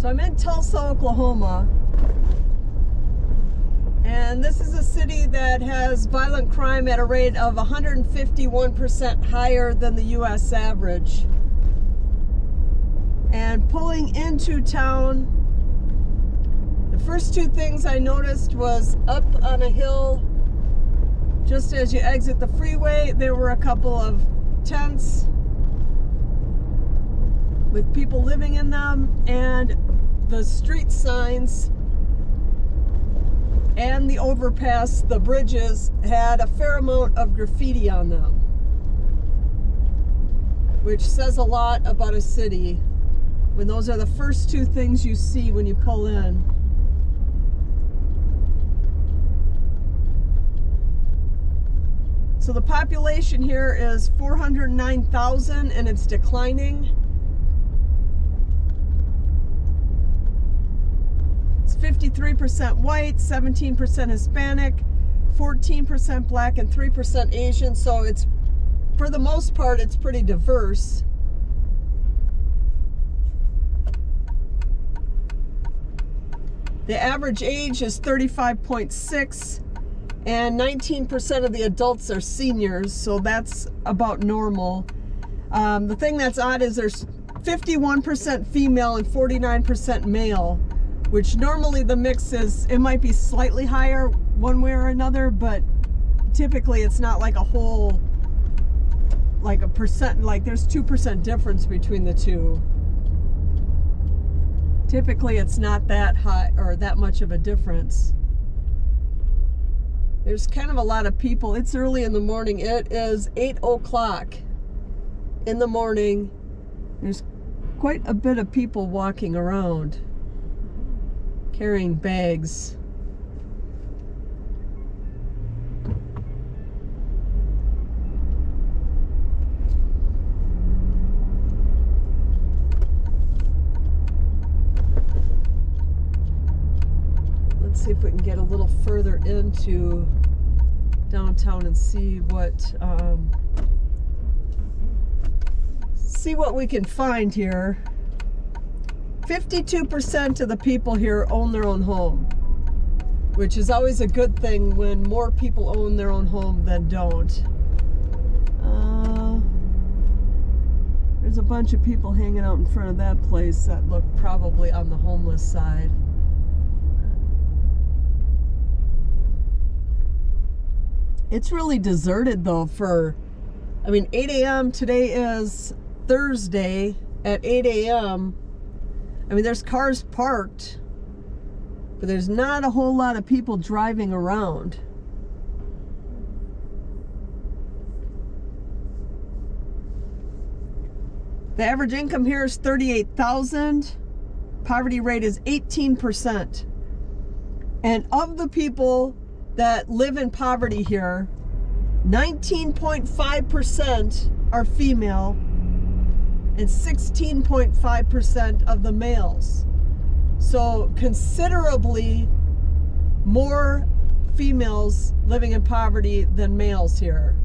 So I'm in Tulsa, Oklahoma, and this is a city that has violent crime at a rate of 151% higher than the U.S. average. And pulling into town, the first two things I noticed was up on a hill, just as you exit the freeway, there were a couple of tents with people living in them, and the street signs and the overpass, the bridges, had a fair amount of graffiti on them, which says a lot about a city when those are the first two things you see when you pull in. So the population here is 409,000 and it's declining. It's 53% white, 17% Hispanic, 14% black, and 3% Asian. So it's, for the most part, it's pretty diverse. The average age is 35.6, and 19% of the adults are seniors, so that's about normal. The thing that's odd is there's 51% female and 49% male, which normally the mix is, it might be slightly higher one way or another, but typically it's not like a whole, like a percent, like there's 2% difference between the two. Typically it's not that high or that much of a difference. There's kind of a lot of people. It's early in the morning. It is 8 o'clock in the morning. There's quite a bit of people walking around, carrying bags. Let's see if we can get a little further into downtown and see what we can find here. 52% of the people here own their own home, which is always a good thing when more people own their own home than don't. There's a bunch of people hanging out in front of that place that look probably on the homeless side. It's really deserted though for, 8 a.m. Today is Thursday at 8 a.m. There's cars parked, but there's not a whole lot of people driving around. The average income here is $38,000. Poverty rate is 18%. And of the people that live in poverty here, 19.5% are female and 16.5% of the males. So considerably more females living in poverty than males here.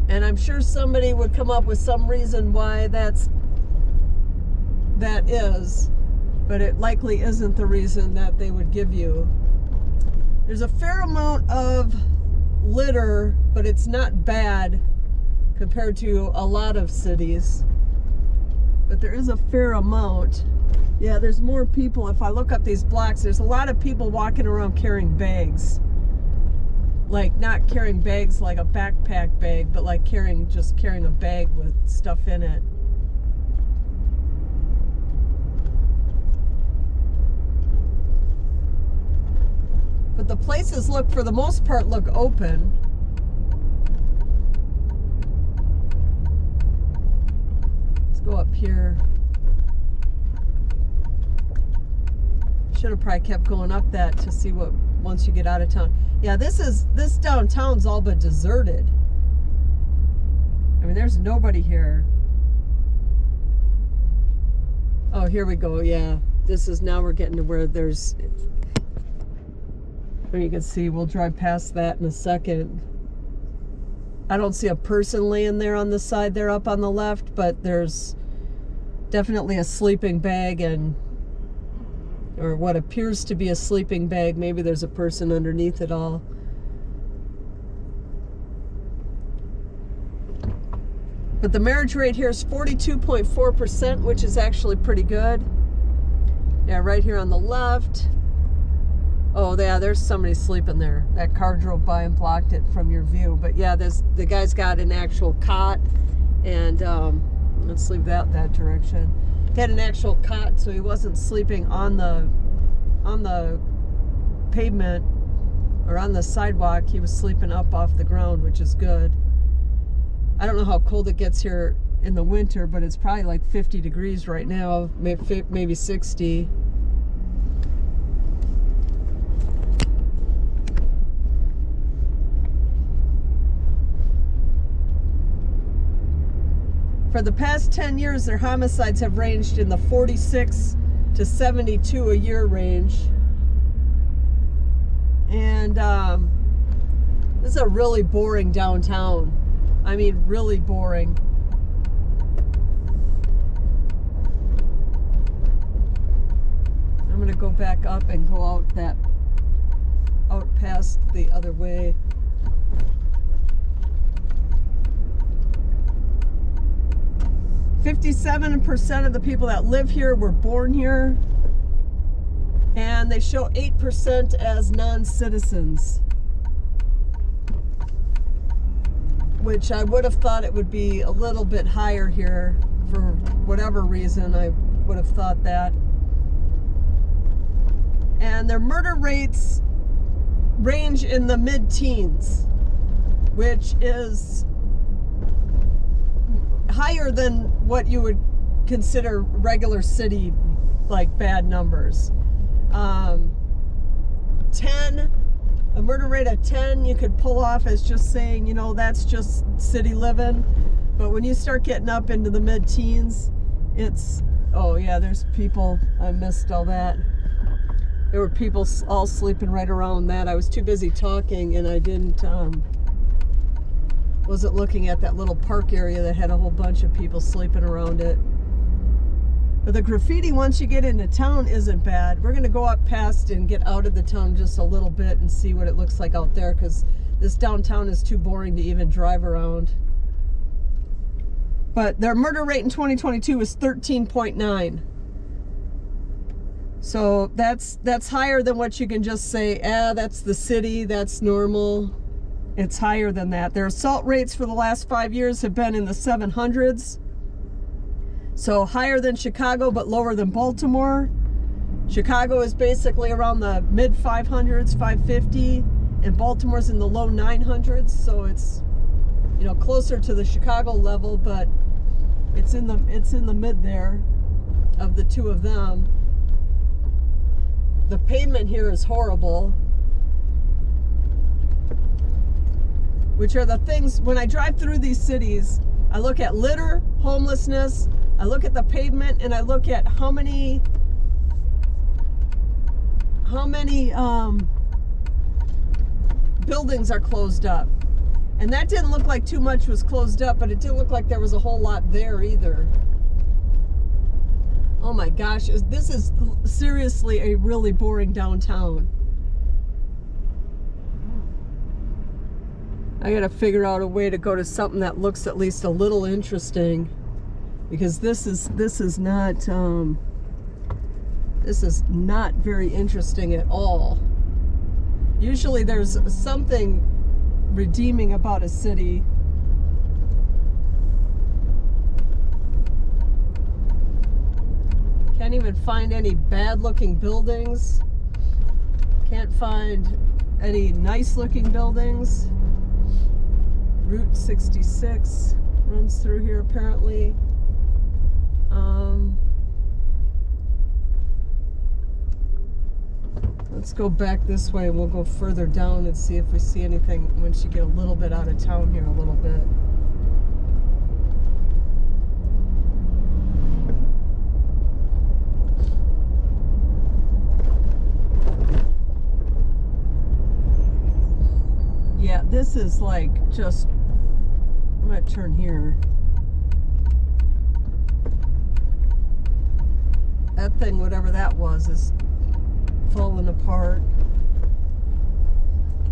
And I'm sure somebody would come up with some reason why that is, but it likely isn't the reason that they would give you. There's a fair amount of litter, but it's not bad compared to a lot of cities. But there is a fair amount. Yeah, there's more people. If I look up these blocks, there's a lot of people walking around carrying bags. Like, not carrying bags like a backpack bag, but like just carrying a bag with stuff in it. But the places for the most part, look open. Let's go up here. Should have probably kept going up that to see what, once you get out of town. Yeah, this downtown's all but deserted. There's nobody here. Oh, here we go. Yeah, now we're getting to where there's, you can see, we'll drive past that in a second. I don't see a person laying there on the side there up on the left, but there's definitely a sleeping bag, or what appears to be a sleeping bag. Maybe there's a person underneath it all. But the marriage rate here is 42.4%, which is actually pretty good. Yeah, right here on the left. Oh, yeah, there's somebody sleeping there. That car drove by and blocked it from your view. But yeah, the guy's got an actual cot, and let's leave that direction. He had an actual cot, so he wasn't sleeping on the pavement or on the sidewalk. He was sleeping up off the ground, which is good. I don't know how cold it gets here in the winter, but it's probably like 50 degrees right now, maybe 60. For the past 10 years, their homicides have ranged in the 46 to 72 a year range. And this is a really boring downtown. I mean, really boring. I'm gonna go back up and go out past the other way. "57% of the people that live here were born here, and they show 8% as non-citizens, which I would have thought it would be a little bit higher here. For whatever reason, I would have thought that. And their murder rates range in the mid-teens, which is higher than what you would consider regular city, like, bad numbers. 10, a murder rate of 10 you could pull off as just saying, you know, that's just city living. But when you start getting up into the mid-teens, it's, oh yeah, there's people, I missed all that. There were people all sleeping right around that. I was too busy talking, and I wasn't looking at that little park area that had a whole bunch of people sleeping around it. But the graffiti, once you get into town, isn't bad. We're going to go up past and get out of the town just a little bit and see what it looks like out there, because this downtown is too boring to even drive around. But their murder rate in 2022 is 13.9. So that's higher than what you can just say, that's the city, that's normal. It's higher than that. Their assault rates for the last 5 years have been in the 700s. So higher than Chicago, but lower than Baltimore. Chicago is basically around the mid 500s, 550, and Baltimore's in the low 900s. So it's, you know, closer to the Chicago level, but it's in the mid there of the two of them. The pavement here is horrible, which are the things, when I drive through these cities, I look at litter, homelessness, I look at the pavement, and I look at how many buildings are closed up. And that didn't look like too much was closed up, but it didn't look like there was a whole lot there either. Oh my gosh, this is seriously a really boring downtown. I gotta figure out a way to go to something that looks at least a little interesting, because this is not very interesting at all. Usually there's something redeeming about a city. Can't even find any bad looking buildings. Can't find any nice looking buildings. Route 66 runs through here apparently. Let's go back this way. We'll go further down and see if we see anything once you get a little bit out of town here a little bit. Yeah, this is like just, I'm gonna turn here. thing, whatever that was, is falling apart.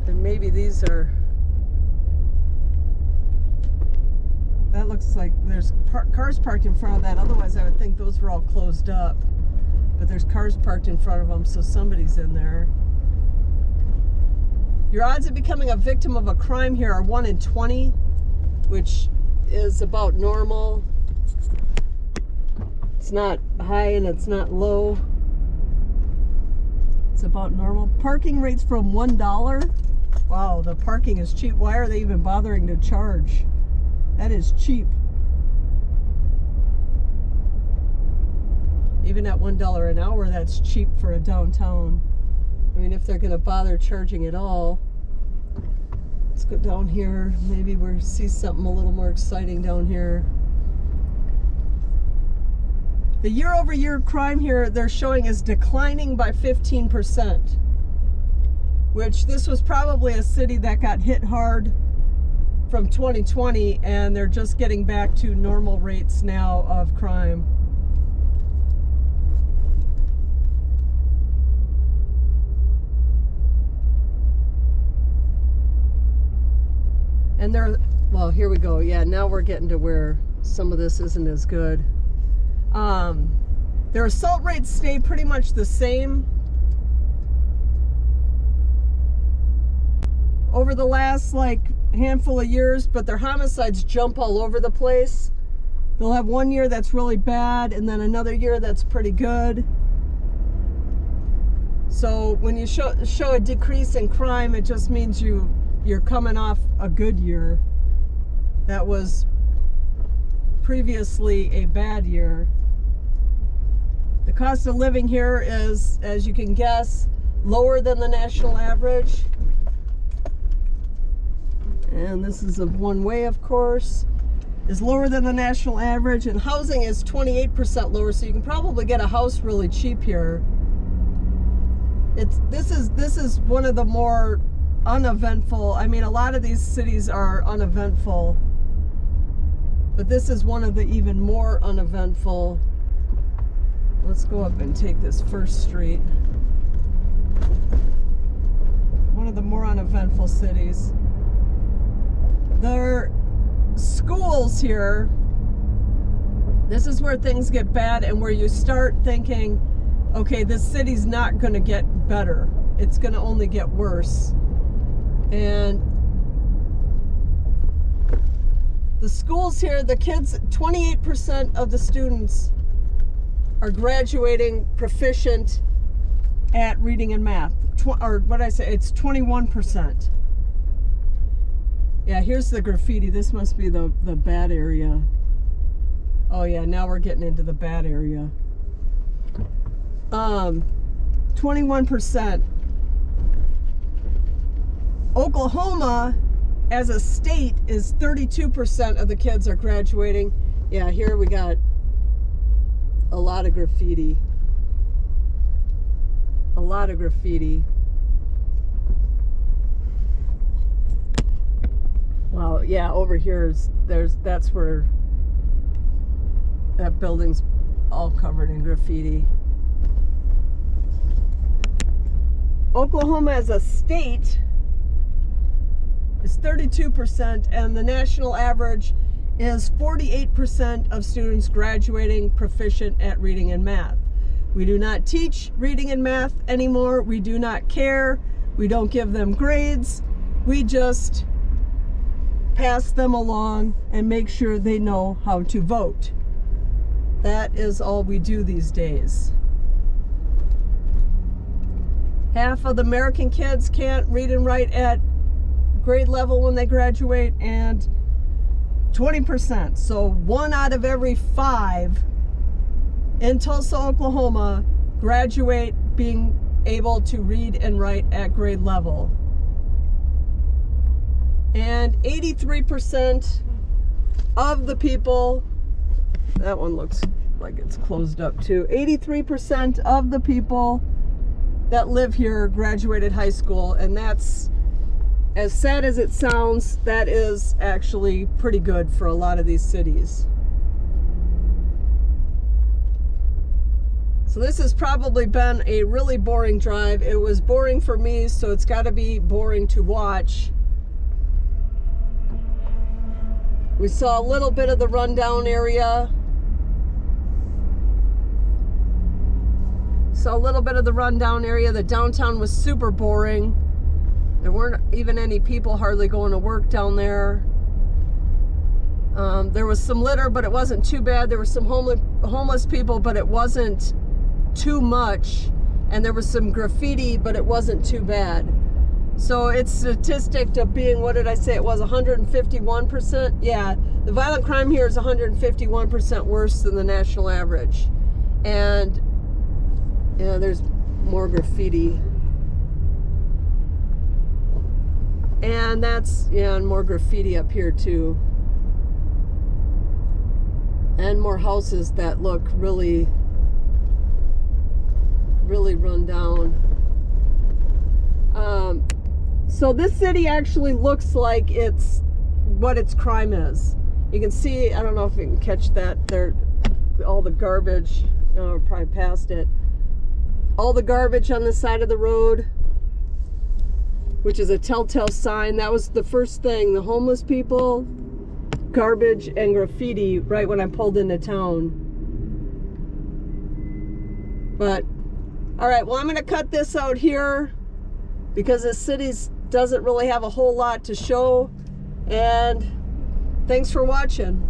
And maybe these are, that looks like there's cars parked in front of that. Otherwise I would think those were all closed up, but there's cars parked in front of them, so somebody's in there. Your odds of becoming a victim of a crime here are 1 in 20, which is about normal. It's not high and it's not low. It's about normal. Parking rates from $1. Wow, the parking is cheap. Why are they even bothering to charge? That is cheap. Even at $1 an hour, that's cheap for a downtown. I mean, if they're going to bother charging at all. Let's go down here. Maybe we'll see something a little more exciting down here. The year-over-year crime here, they're showing, is declining by 15%. Which, this was probably a city that got hit hard from 2020, and they're just getting back to normal rates now of crime. And they're, well, here we go. Yeah, now we're getting to where some of this isn't as good. Their assault rates stay pretty much the same over the last handful of years, but their homicides jump all over the place. They'll have one year that's really bad and then another year that's pretty good. So when you show a decrease in crime, it just means you're coming off a good year that was previously a bad year. The cost of living here is, as you can guess, lower than the national average. And this is of one way, of course, is lower than the national average, and housing is 28% lower, so you can probably get a house really cheap here. This is one of the more uneventful. I mean, a lot of these cities are uneventful, but this is one of the even more uneventful. Let's go up and take this first street. One of the more uneventful cities. Their schools here, this is where things get bad and where you start thinking, okay, this city's not going to get better. It's going to only get worse. And the schools here, the kids, 28% of the students are graduating proficient at reading and math. Or what did I say? It's 21%. Yeah, here's the graffiti. This must be the bad area. Oh yeah, now we're getting into the bad area. 21%. Oklahoma, as a state, is 32% of the kids are graduating. Yeah, here we got a lot of graffiti. A lot of graffiti. Well, yeah, over here that's where that building's all covered in graffiti. Oklahoma as a state is 32%, and the national average is 48% of students graduating proficient at reading and math. We do not teach reading and math anymore. We do not care. We don't give them grades. We just pass them along and make sure they know how to vote. That is all we do these days. Half of the American kids can't read and write at grade level when they graduate, and 20%. So 1 out of every 5 in Tulsa, Oklahoma graduate being able to read and write at grade level. And 83% of the people, that one looks like it's closed up too. 83% of the people that live here graduated high school, and that's, as sad as it sounds, that is actually pretty good for a lot of these cities. So this has probably been a really boring drive. It was boring for me, so it's got to be boring to watch. We saw a little bit of the rundown area. Saw a little bit of the rundown area. The downtown was super boring. There weren't even any people hardly going to work down there. There was some litter, but it wasn't too bad. There were some homeless people, but it wasn't too much. And there was some graffiti, but it wasn't too bad. So it's statistic of being, what did I say? It was 151%. Yeah, the violent crime here is 151% worse than the national average. And yeah, there's more graffiti. And that's, yeah, and more graffiti up here too. And more houses that look really, really run down. So this city actually looks like it's what its crime is. You can see, I don't know if you can catch that there, all the garbage, probably past it. All the garbage on the side of the road, which is a telltale sign. That was the first thing, the homeless people, garbage, and graffiti right when I pulled into town. But, all right, well, I'm gonna cut this out here because the city doesn't really have a whole lot to show. And thanks for watching.